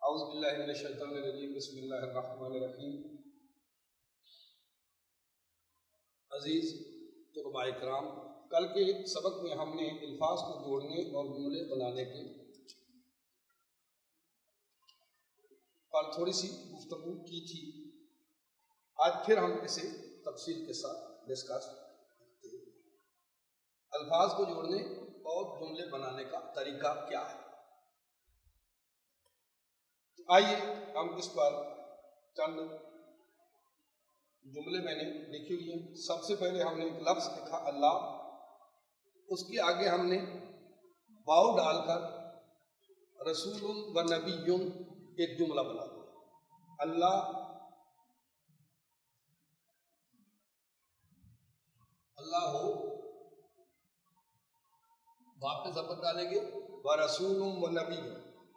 اعوذ باللہ من الشیطان الرجیم، بسم اللہ الرحمن الرحیم۔ عزیز طلباء کرام، کل کے سبق میں ہم نے الفاظ کو جوڑنے اور جملے بنانے کے پر تھوڑی سی گفتگو کی تھی۔ آج پھر ہم اسے تفصیل کے ساتھ ڈسکس کرتے ہیں۔ الفاظ کو جوڑنے اور جملے بنانے کا طریقہ کیا ہے؟ آئیے ہم اس پر چند جملے میں نے لکھی ہوئی ہیں۔ سب سے پہلے ہم نے ایک لفظ لکھا اللہ، اس کے آگے ہم نے واو ڈال کر رسول و نبی ایک جملہ بنا دیا۔ اللہ اللہ ہو، واپس زبر ڈالیں گے و رسول و نبی۔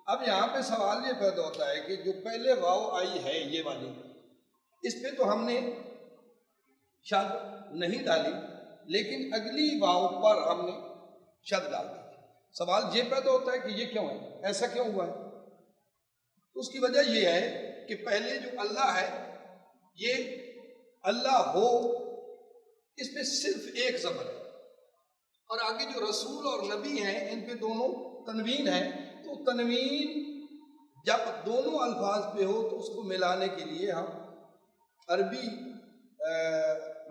اب یہاں پہ سوال یہ پیدا ہوتا ہے کہ جو پہلے واو آئی ہے یہ والی، اس پہ تو ہم نے شد نہیں ڈالی، لیکن اگلی واو پر ہم نے شد ڈال دی۔ سوال یہ پیدا ہوتا ہے کہ یہ کیوں ہے، ایسا کیوں ہوا ہے؟ اس کی وجہ یہ ہے کہ پہلے جو اللہ ہے، یہ اللہ ہو، اس پہ صرف ایک زبر ہے، اور آگے جو رسول اور نبی ہیں ان پہ دونوں تنوین ہے۔ تو تنوین جب دونوں الفاظ پہ ہو تو اس کو ملانے کے لیے ہم عربی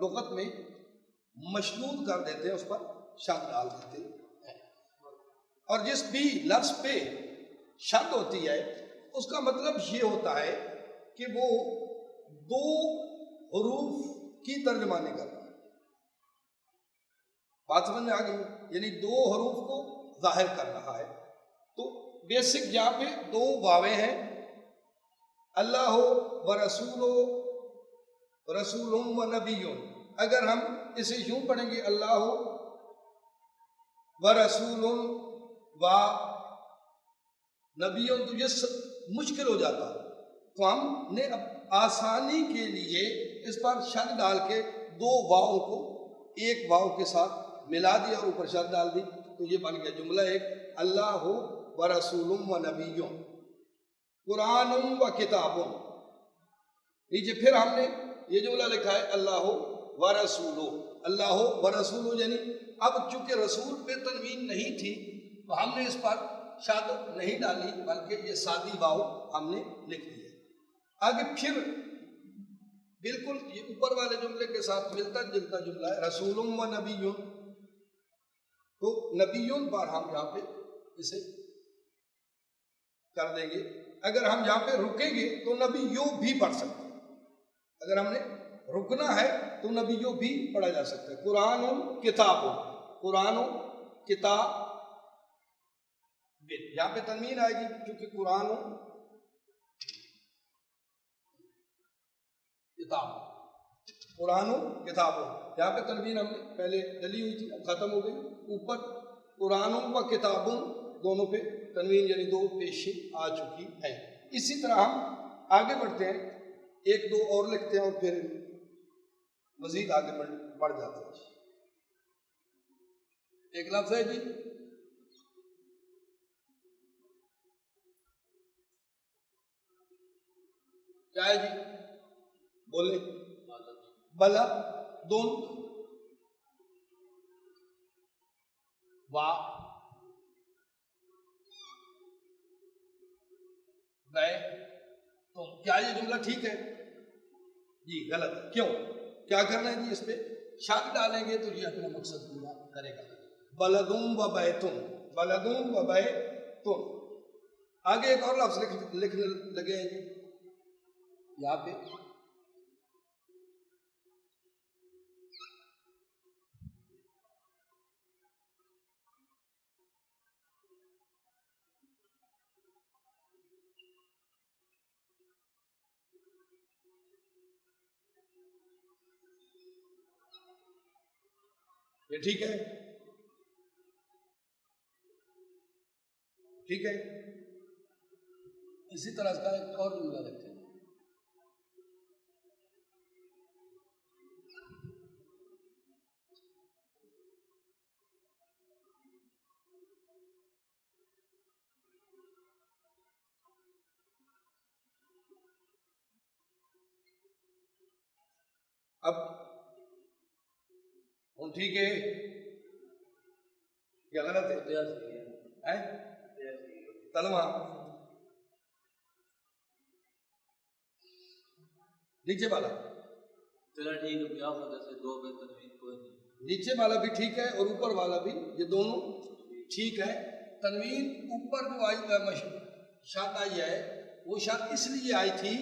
لغت میں مشدود کر دیتے ہیں، اس پر شد ڈال دیتے ہیں۔ اور جس بھی لفظ پہ شد ہوتی ہے اس کا مطلب یہ ہوتا ہے کہ وہ دو حروف کی ترجمانی کرتا ہے۔ بات سمجھ میں آ گئی؟ یعنی دو حروف کو ظاہر کر رہا ہے۔ تو بیسک یہاں پہ دو واویں ہیں، اللہ ہو و رسول ہو، رسول و نبی۔ اگر ہم اسے یوں پڑھیں گے اللہ ہو و رسول و نبی، تو یہ مشکل ہو جاتا ہے۔ تو ہم نے اب آسانی کے لیے اس پر شد ڈال کے دو واؤں کو ایک واؤ کے ساتھ ملا دیا اور اوپر شد ڈال دی، تو یہ بن گیا جملہ ایک، اللہ ہو و رسول و نبی قرآن و کتاب۔ نیچے پھر ہم نے یہ جملہ لکھا ہے اللہ ہو و رسول، اللہ ہو و رسول، یعنی اب چونکہ رسول پہ تنوین نہیں تھی تو ہم نے اس پر شد نہیں ڈالی، بلکہ یہ سادی واؤ ہم نے لکھ دی ہے۔ آگے پھر بالکل یہ اوپر والے جملے کے ساتھ ملتا جلتا جملہ ہے، رسول و نبی۔ تو نبیون پر ہم یہاں پہ اسے کر دیں گے۔ اگر ہم یہاں پہ رکیں گے تو نبیوں بھی پڑھ سکتے ہیں، اگر ہم نے رکنا ہے تو نبیوں بھی پڑھا جا سکتا ہے۔ قرآن و کتاب، قرآن و کتاب، یہاں پہ تنوین آئے گی کیونکہ قرآن و کتاب، قرآن و کتاب، یہاں پہ تنوین ہم نے پہلے ڈلی ہوئی تھی، اب ختم ہو گئی۔ اوپر قرآن و کتابوں دونوں پہ تنوین یعنی دو پیشیں آ چکی ہیں۔ اسی طرح ہم آگے بڑھتے ہیں، ایک دو اور لکھتے ہیں اور پھر مزید آگے بڑھ جاتے ہیں۔ ایک لفظ ہے جی کیا ہے جی، بولے، بلدن، وا بے تم۔ کیا یہ جملہ ٹھیک ہے جی؟ غلط ہے۔ کیوں؟ کیا کرنا ہے جی؟ اس پہ شد ڈالیں گے تو یہ اپنا مقصد پورا کرے گا۔ بلدن و بیتن، بلدن و بیتن۔ آگے ایک اور لفظ لکھنے لگے ہیں جی یہاں پہ، یہ ٹھیک ہے؟ ٹھیک ہے۔ اسی طرح کا ایک اور جملہ لکھتے ہیں، اب ہوں ٹھیک ہے کیا غلط ہے تلوا نیچے والا چلو ٹھیک ہے، کیا ہوتا ہے دو پہ تنوین کوئی نہیں، نیچے والا بھی ٹھیک ہے اور اوپر والا بھی، یہ دونوں ٹھیک ہے۔ تنوین اوپر جو آئی شرط آئی ہے وہ شرط اس لیے آئی تھی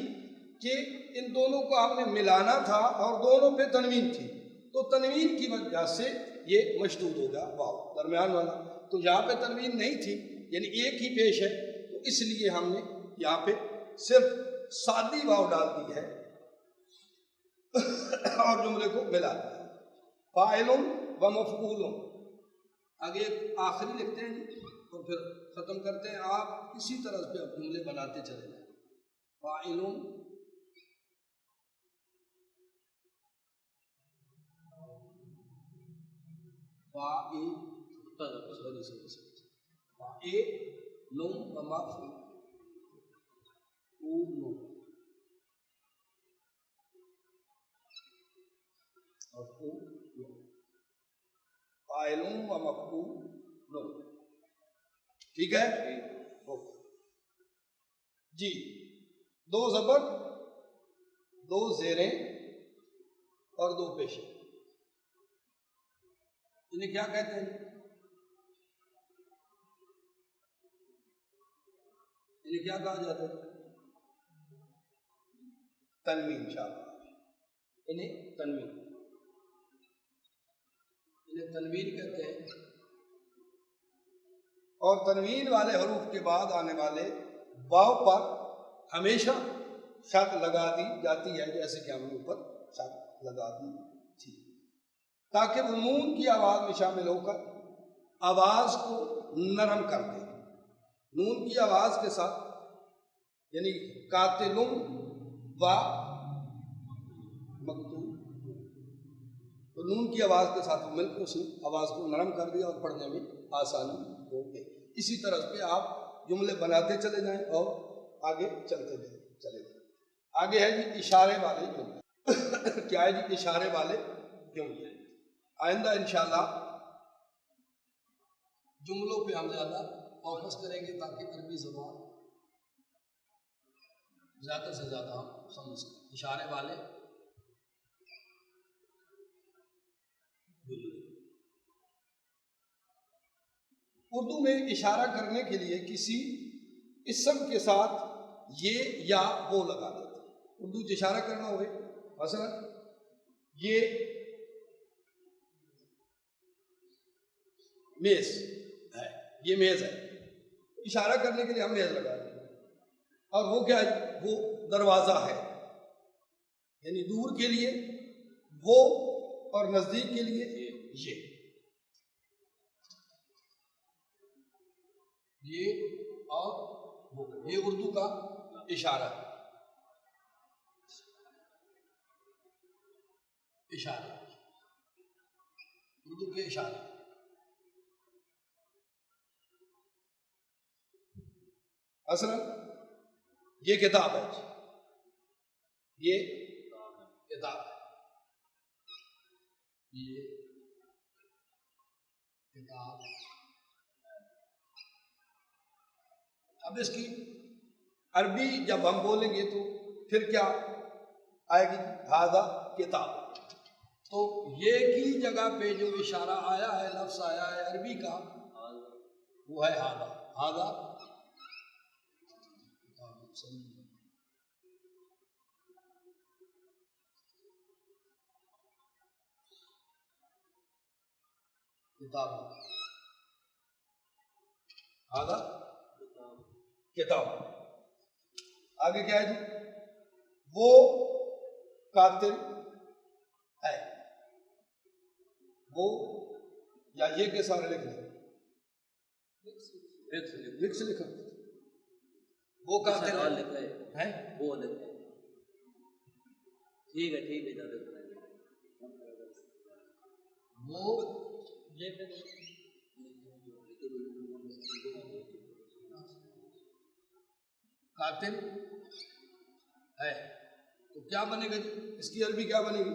کہ ان دونوں کو آپ نے ملانا تھا اور دونوں پہ تنوین تھی، تو تنوین کی وجہ سے یہ مشدود ہوگا واو درمیان والا، تو یہاں پہ تنوین نہیں تھی یعنی ایک ہی پیش ہے، تو اس لیے ہم نے یہاں پہ صرف سادی واو ڈال دی ہے اور جملے کو ملا دیا۔ فاعل و مفعول، آگے آخری لکھتے ہیں اور پھر ختم کرتے ہیں، آپ اسی طرح پہ جملے بناتے چلے جائیں۔ فاعل فاعل و مفعول، ٹھیک ہے جی۔ دو زبر، دو زیریں اور دو پیشے، انہیں کیا کہتے ہیں؟ انہیں کیا کہا جاتا ہے؟ تنوین، شاباش، انہیں تنوین، انہیں تنوین کہتے ہیں۔ اور تنوین والے حروف کے بعد آنے والے واو پر ہمیشہ شرط لگا دی جاتی ہے، جیسے کہ ہم نے اوپر شرط لگا دی تھی، تاکہ وہ نون کی آواز میں شامل ہو کر آواز کو نرم کر دے۔ نون کی آواز کے ساتھ یعنی قاتلم و مکتوب، تو نون کی آواز کے ساتھ مل کر اس نے آواز کو نرم کر دیا اور پڑھنے میں آسانی ہو گئی۔ اسی طرح پہ آپ جملے بناتے چلے جائیں اور آگے چلتے چلے جائیں۔ آگے ہے جی اشارے والے جملے۔ کیا ہے جی اشارے والے جملے؟ آئندہ انشاءاللہ جملوں پہ ہم زیادہ فوکس کریں گے تاکہ عربی زبان زیادہ سے زیادہ ہم سمجھ سکیں۔ اشارے والے اردو میں اشارہ کرنے کے لیے کسی اسم کے ساتھ یہ یا وہ لگا دیتے ہیں۔ اردو سے اشارہ کرنا ہوئے مثلا یہ میز ہے، یہ میز ہے، اشارہ کرنے کے لیے ہم میز لگا دیں گے۔ اور وہ کیا ہے؟ وہ دروازہ ہے، یعنی دور کے لیے وہ اور نزدیک کے لیے یہ اور وہ، یہ اردو کا اشارہ ہے۔ اشارے اردو کے اشارے، اصلا یہ کتاب ہے، یہ کتاب ہے، یہ کتاب۔ اب اس کی عربی جب ہم بولیں گے تو پھر کیا آئے گی؟ ھذا کتاب۔ تو یہ کی جگہ پہ جو اشارہ آیا ہے، لفظ آیا ہے عربی کا، وہ ہے ھذا۔ ھذا کتاب، ھذا کتاب۔ آگے کیا ہے جی؟ وہ قاتل ہے، وہ یا یہ کے سارے لکھ لیں، لکھ لکھا، وہ قاتل ہے، وہ لکھے، ٹھیک ہے ٹھیک ہے، وہ قاتل ہے، تو کیا بنے گا جی؟ اس کی عربی کیا بنے گی؟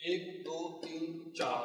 1 2 3 4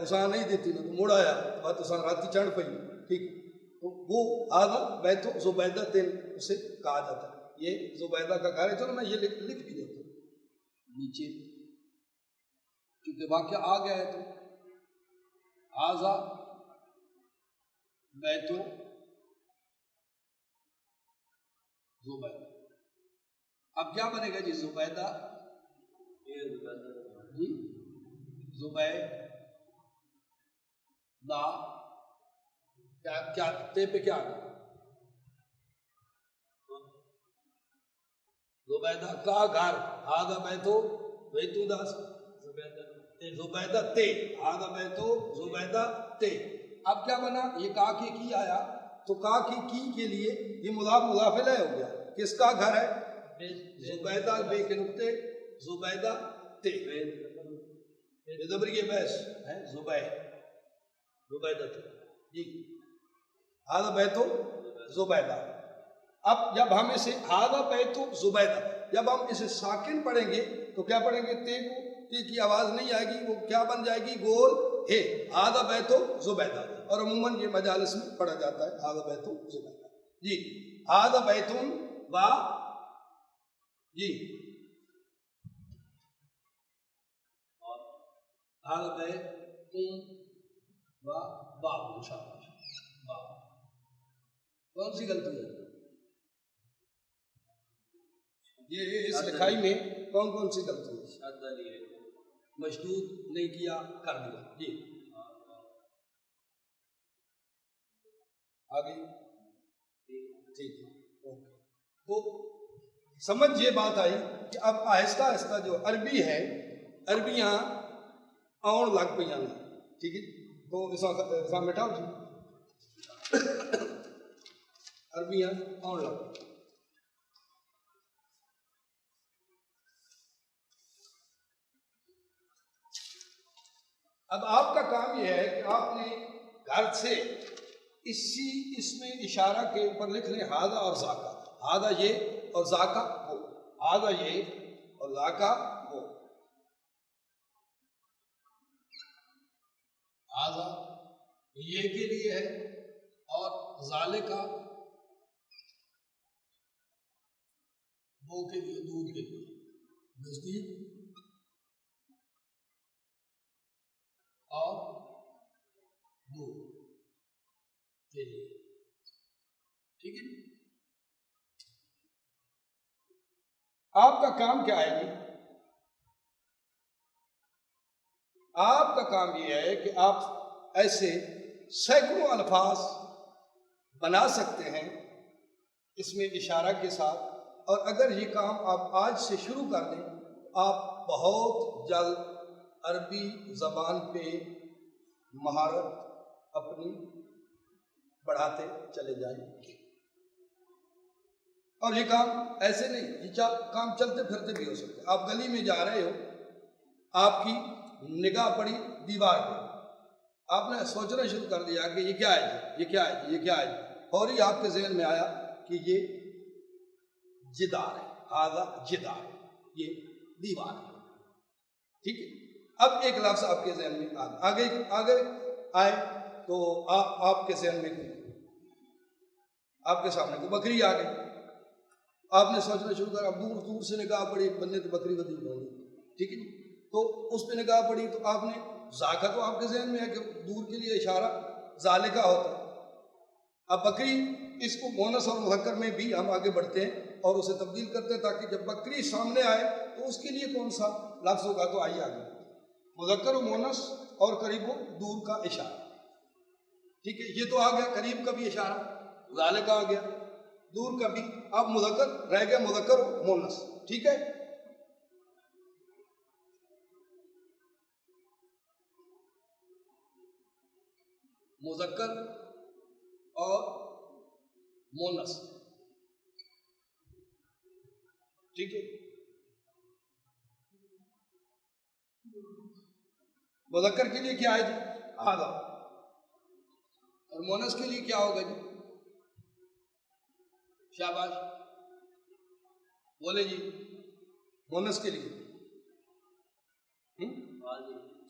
اساں نہیں دیتی نا تو مڑ آیا بات اساں راتی چڑھ پئی ٹھیک تو وہ آدھا بیت زبیدہ تین اسے کہا جاتا ہے یہ زبیدہ کا گھر ہے چلو میں یہ لکھ بھی دیتا ہوں نیچے کیونکہ واقعہ آ گیا ہے تو آزا بیت زبیدہ اب کیا بنے گا جی زبیدہ جی زبیدہ کیا تے پہ کیا آگا زبیدہ کا گھر آدھا بیتو بیتو داس زبیدہ تے آدھا بیتو زبیدہ تے اب کیا بنا یہ کا کی آیا تو کا کی کے لیے یہ مضاف مضاف الیہ ہو گیا کس کا گھر ہے زبیدہ بے کے نقطے زبیدہ تے زبری بیس ہے زبیدہ تے جی آدھا بیتو زبیدہ اب جب ہم اسے آدھا بیتو زبیدہ جب ہم اسے ساکن پڑھیں گے تو کیا پڑھیں گے تے کو تے کی آواز نہیں آئے گی وہ کیا بن جائے گی گول ہے آدھا بیتو زبیدہ اور عموماً یہ مجالس میں پڑھا جاتا ہے آدھا بیتو زبیدہ جی آدھا بیتون با جی آدھا بیتون با کون سی غلطی ہے یہ اس لکھائی میں کون سی غلطی ہے مشدود نہیں کیا کر دیا جی آگے ٹھیک ہے تو سمجھ یہ بات آئی کہ اب آہستہ آہستہ جو عربی ہے عربیاں آن لگ پہ ٹھیک ہے تو اس مٹھاؤ جی عربیاں آن لگ اب آپ کا کام یہ ہے کہ آپ نے گھر سے اس میں اشارہ کے اوپر لکھ لیں ہاذا اور ذاکا ہاذا یہ اور ذاکا وہ ہاذا یہ اور ذاکا وہ ہاذا یہ کے لیے ہے اور ذالکا وہ کے لیے دودھ کے لیے نزدیک اور دودھ کے لیے ٹھیک ہے آپ کا کام کیا ہے جی آپ کا کام یہ ہے کہ آپ ایسے سینکڑوں الفاظ بنا سکتے ہیں اس میں اشارہ کے ساتھ اور اگر یہ کام آپ آج سے شروع کر دیں تو آپ بہت جلد عربی زبان پہ مہارت اپنی بڑھاتے چلے جائیں گے اور یہ کام ایسے نہیں یہ کام چلتے پھرتے بھی ہو سکتے آپ گلی میں جا رہے ہو آپ کی نگاہ پڑی دیوار پہ آپ نے سوچنا شروع کر دیا کہ یہ کیا ہے جی یہ کیا ہے جی یہ کیا ہے جی اور ہی آپ کے ذہن میں آیا کہ یہ جدار ہے آدھا جدار یہ دیوار ہے ٹھیک ہے اب ایک لفظ آپ کے ذہن میں آگے آئے تو آپ کے ذہن میں آپ کے سامنے کو بکری آ گئی آپ نے سوچنا شروع کر اب دور دور سے نگاہ پڑی بندے تو بکری بدی ہوگی ٹھیک ہے تو اس پہ نگاہ پڑی تو آپ نے ذاکا تو آپ کے ذہن میں ہے کہ دور کے لیے اشارہ ذالکا ہوتا ہے اب بکری اس کو مونس اور مذکر میں بھی ہم آگے بڑھتے ہیں اور اسے تبدیل کرتے ہیں تاکہ جب بکری سامنے آئے تو اس کے لیے کون سا لفظ ہوگا تو آئیے آگے مذکر و مونس اور قریب و دور کا اشارہ ٹھیک ہے یہ تو آ گیا قریب کا بھی اشارہ ذالکا آ گیا دور کا بھی اب مذکر رہ گیا مذکر و مونس ٹھیک ہے مذکر اور مونس ٹھیک ہے مذکر کے لیے کیا ہے جی آدھا اور مونس کے لیے کیا ہوگا جی شاباش بولے جی مونس کے لیے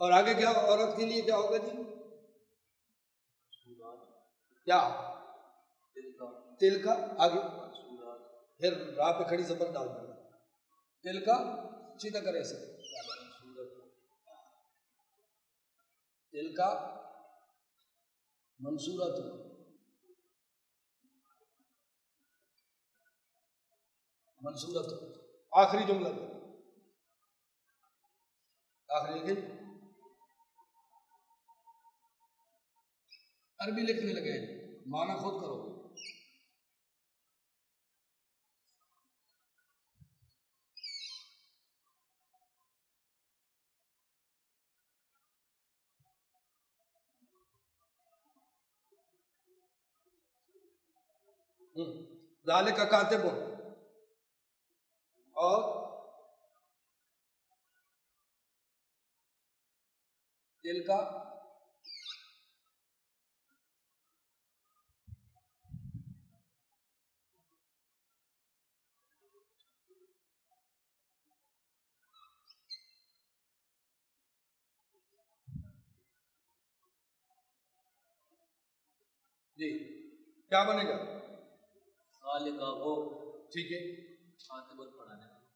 اور آگے کیا عورت کے لیے کیا ہوگا جی؟ کیا؟ تل کا. آگے پھر راہ پہ کھڑی زبر ڈال دیں. تل کا سیدھا کرے اسے. تل کا منصورت. منصورت آخری جملہ. آخری لکھیں. عربی لکھنے لگے معنی خود کرو. ذالک کاتب اور دل کا جی کیا بنے گا؟ ذالک وہ. ٹھیک ہے. کاتب پڑھانے والا.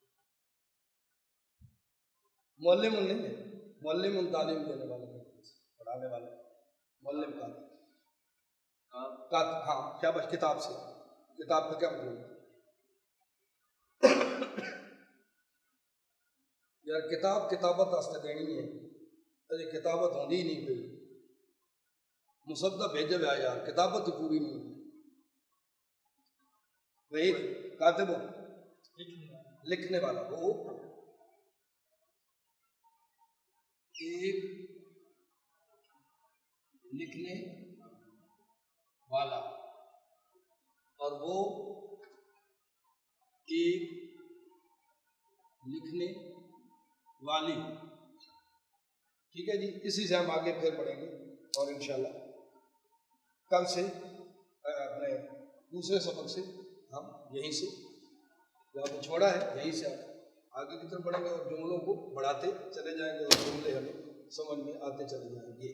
معلم نہیں ہے. معلم تعلیم دینے والا پڑھانے والا. معلم کا ہاں کیا بس کتاب سے. کتاب کا کیا مطلب؟ یار کتاب کتابت واسطے دینی ہے. ارے کتابت ہوندی ہی نہیں پئی. مصدق بھیجے ہوا یار کتابت ہی پوری نہیں. وہی کاتب لکھنے والا. وہ ایک لکھنے والا اور وہ ایک لکھنے والی. ٹھیک ہے جی. اسی سے ہم آگے پھر پڑھیں گے اور انشاءاللہ کل سے اپنے دوسرے سبق سے ہم یہیں سے جہاں چھوڑا ہے یہیں سے آگے کی طرف بڑھیں گے اور جملوں کو بڑھاتے چلے جائیں گے اور جملے ہمیں سمجھ میں آتے چلے جائیں گے.